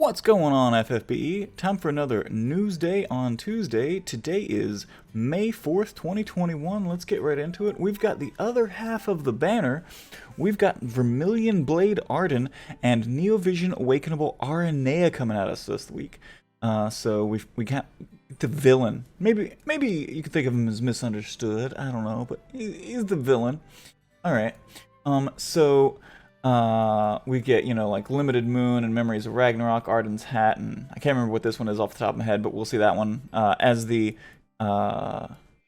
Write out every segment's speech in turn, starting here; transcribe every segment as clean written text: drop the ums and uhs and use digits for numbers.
What's going on, FFBE? Time for another news day on Tuesday. Today is May 4th, 2021. Let's get right into it. We've got the other half of the banner. We've got Vermillion Blade Ardyn and Neovision Awakenable Aranea coming at us this week. So we got the villain. Maybe you could think of him as misunderstood. I don't know, but he's the villain. All right. We get, like Limited Moon and Memories of Ragnarok, Arden's Hat, and I can't remember what this one is off the top of my head, but we'll see that one as the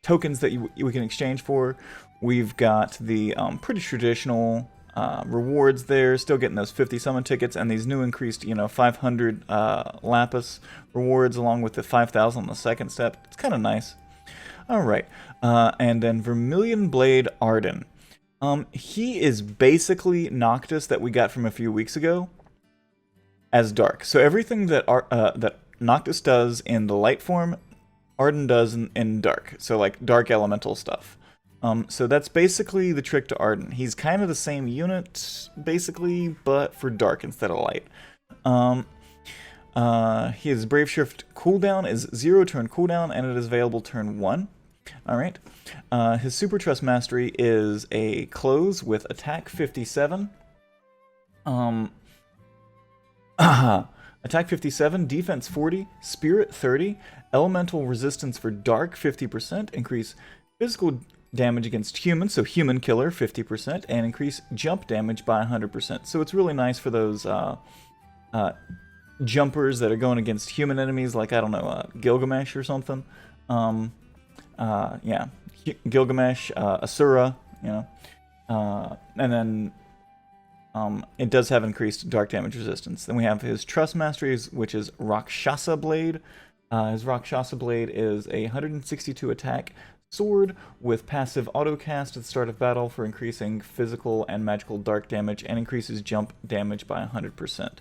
tokens that we can exchange for. We've got the pretty traditional rewards there, still getting those 50 summon tickets and these new increased, 500 Lapis rewards along with the 5,000 on the second step. It's kind of nice. All right, and then Vermillion Blade Ardyn. He is basically Noctis that we got from a few weeks ago as Dark. So everything that that Noctis does in the light form, Arden does in Dark. So like Dark Elemental stuff. So that's basically the trick to Arden. He's kind of the same unit, basically, but for Dark instead of Light. His Brave Shift cooldown is 0 turn cooldown, and it is available turn 1. Alright. His Super Trust Mastery is a close with attack 57. Attack 57, defense 40, spirit 30, elemental resistance for dark 50%, increase physical damage against humans, so human killer 50%, and increase jump damage by 100%. So it's really nice for those jumpers that are going against human enemies, like, I don't know, Gilgamesh or something. Yeah, Gilgamesh, Asura, and then it does have increased dark damage resistance. Then we have his Trust Masteries, which is Rakshasa Blade. His Rakshasa Blade is a 162 attack sword with passive autocast at the start of battle for increasing physical and magical dark damage and increases jump damage by 100%.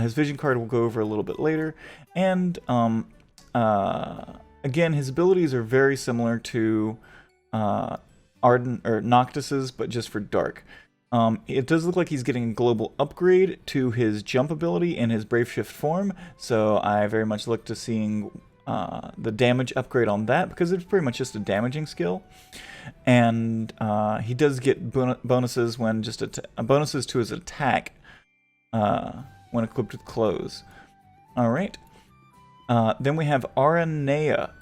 His vision card we'll go over a little bit later, and again, his abilities are very similar to Arden or Noctis's, but just for Dark. It does look like he's getting a global upgrade to his jump ability in his Brave Shift form, so I very much look to seeing the damage upgrade on that, because it's pretty much just a damaging skill. And he does get bonuses when bonuses to his attack when equipped with close. Alright. Then we have Arinea.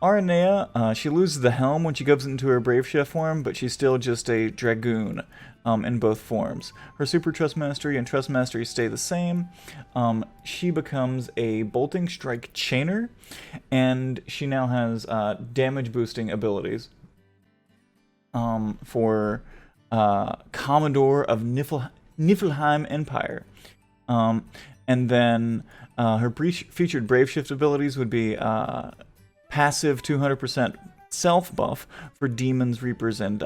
Arinea, she loses the helm when she goes into her Brave Shift form, but she's still just a Dragoon in both forms. Her Super Trust Mastery and Trust Mastery stay the same. She becomes a Bolting Strike Chainer, and she now has damage boosting abilities for Commodore of Niflheim Empire. And then her featured Brave Shift abilities would be passive 200% self buff for demons, reapers, and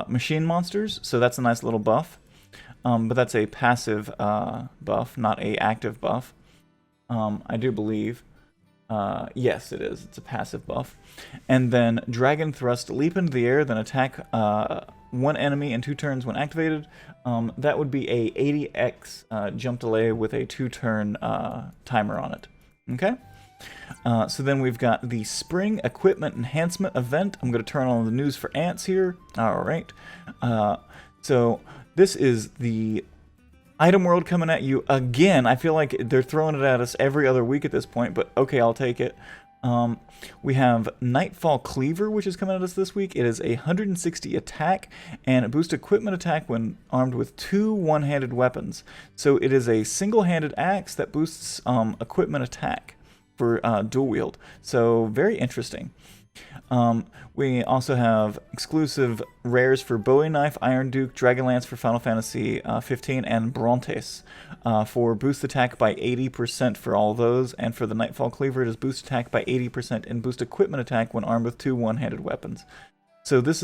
machine monsters. So that's a nice little buff. But that's a passive buff, not a active buff. I do believe. Yes, it is. It's a passive buff. And then Dragon Thrust, leap into the air, then attack one enemy in 2 turns when activated. That would be a 80x jump delay with a 2-turn timer on it. Okay? So then we've got the Spring Equipment Enhancement event. I'm going to turn on the news for ants here. Alright. So this is the item world coming at you again. I feel like they're throwing it at us every other week at this point, but okay, I'll take it. We have Nightfall Cleaver, which is coming at us this week. It is a 160 attack, and it boosts equipment attack when armed with 2 one-handed weapons. So it is a single-handed axe that boosts equipment attack for dual wield. So very interesting. We also have exclusive rares for Bowie Knife, Iron Duke, Dragon Lance for Final Fantasy 15, and Brontes for boost attack by 80% for all those. And for the Nightfall Cleaver, it is boost attack by 80% and boost equipment attack when armed with 2 one-handed weapons. So this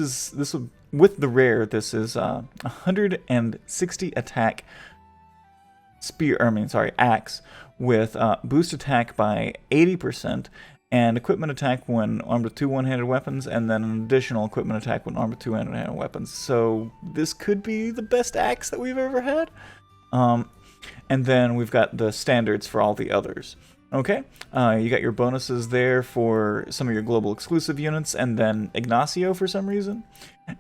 with the rare, this is 160 attack axe with boost attack by 80%. And equipment attack when armed with 2 one-handed weapons, and then an additional equipment attack when armed with 2 one-handed weapons. So this could be the best axe that we've ever had. And then we've got the standards for all the others. Okay, you got your bonuses there for some of your global exclusive units, and then Ignacio for some reason.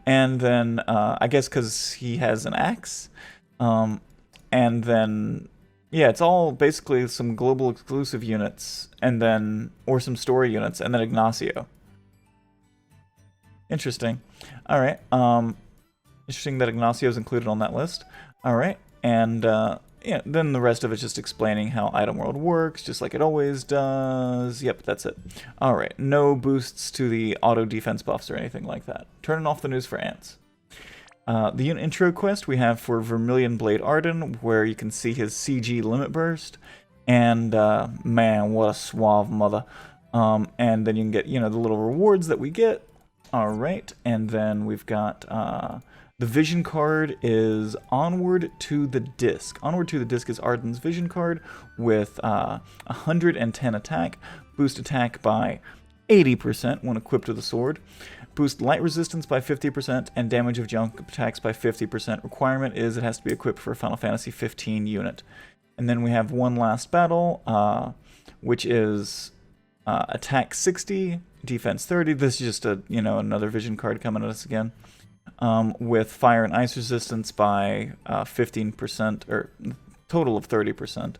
And then, I guess because he has an axe. And then, yeah, it's all basically some global exclusive units, and then, or some story units, and then Ignacio. Interesting. Alright, interesting that Ignacio is included on that list. Alright, and, yeah, then the rest of it's just explaining how Item World works, just like it always does. Yep, that's it. Alright, no boosts to the auto defense buffs or anything like that. Turning off the news for ants. The unit intro quest we have for Vermillion Blade Ardyn, where you can see his CG limit burst. And, man, what a suave mother. And then you can get, you know, the little rewards that we get. Alright, and then we've got, the vision card is Onward to the Disc. Onward to the Disc is Ardyn's vision card with 110 attack, boost attack by 80% when equipped with a sword, boost light resistance by 50%, and damage of junk attacks by 50%. Requirement is it has to be equipped for a Final Fantasy 15 unit. And then we have one last battle, which is attack 60, defense 30. This is just a, you know, another vision card coming at us again. With fire and ice resistance by 15%, or total of 30%,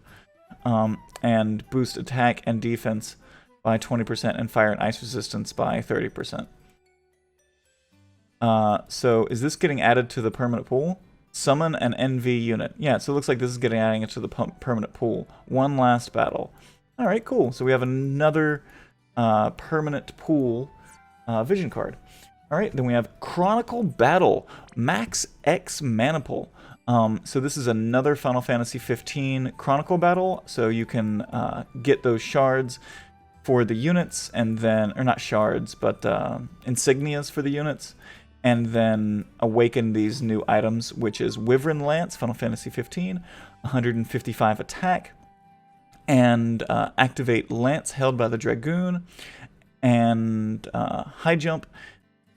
and boost attack and defense by 20%, and fire and ice resistance by 30%. So is this getting added to the permanent pool? Summon an NV unit. Yeah, so it looks like this is getting adding it to the permanent pool. One last battle. Alright, cool. So we have another permanent pool vision card. Alright, then we have Chronicle Battle, Max X Maniple. So this is another Final Fantasy 15 Chronicle Battle, so you can get those shards for the units, and then, or not shards, but insignias for the units, and then awaken these new items, which is Wyvern Lance, Final Fantasy 15, 155 attack, and activate Lance held by the Dragoon, and High Jump,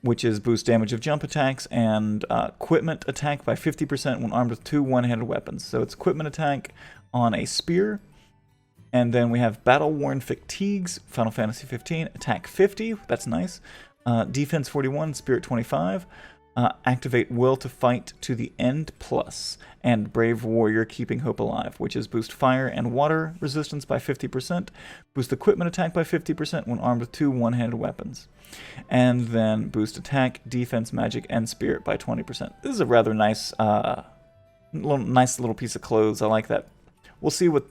which is boost damage of jump attacks, and equipment attack by 50% when armed with 2 one-handed weapons. So it's equipment attack on a spear. And then we have Battle-Worn Fatigues, Final Fantasy 15, attack 50, that's nice. Defense 41, Spirit 25. Activate Will to Fight to the End Plus, and Brave Warrior Keeping Hope Alive, which is boost fire and water resistance by 50%, boost equipment attack by 50% when armed with 2 one-handed weapons, and then boost attack, defense, magic, and spirit by 20%. This is a rather nice, nice little piece of clothes. I like that. We'll see what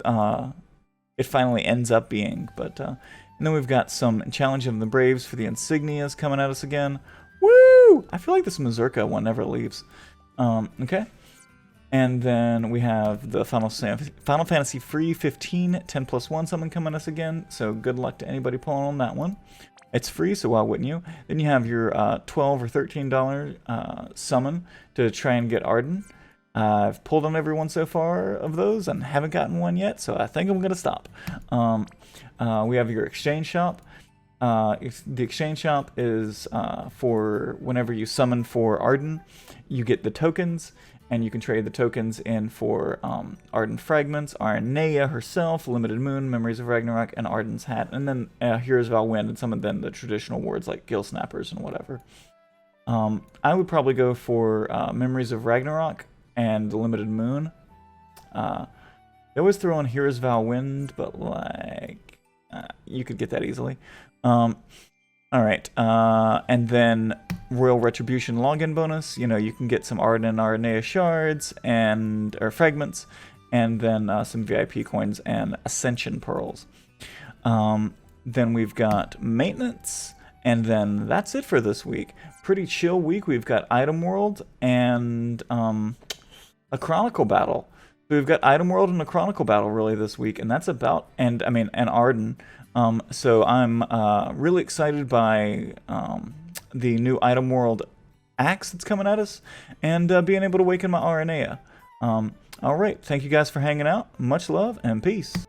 it finally ends up being, but and then we've got some Challenge of the Braves for the insignias coming at us again. Woo! I feel like this Mazurka one never leaves. Okay. And then we have the Final Fantasy Free 15 10+1 summon coming at us again. So good luck to anybody pulling on that one. It's free, so why wouldn't you? Then you have your $12 or $13 summon to try and get Arden. I've pulled on every one so far of those and haven't gotten one yet, so I think I'm going to stop. We have your exchange shop. The exchange shop is for whenever you summon for Arden, you get the tokens, and you can trade the tokens in for Arden Fragments, Arinea herself, Limited Moon, Memories of Ragnarok, and Arden's Hat, and then Heroes Vow Wind, and some of them the traditional words like Gill Snappers and whatever. I would probably go for Memories of Ragnarok and the Limited Moon. They always throw in Heroes Vow Wind, but like you could get that easily. Alright, and then Royal Retribution login bonus. You know, you can get some Arden and Aranea shards or fragments, and then some VIP coins and Ascension pearls. Then we've got maintenance, and then that's it for this week. Pretty chill week. We've got Item World and a Chronicle Battle. So we've got Item World and a Chronicle Battle really this week, and that's about, and Arden. So I'm really excited by the new Item World axe that's coming at us, and being able to awaken my Aranea. Alright, thank you guys for hanging out. Much love, and peace.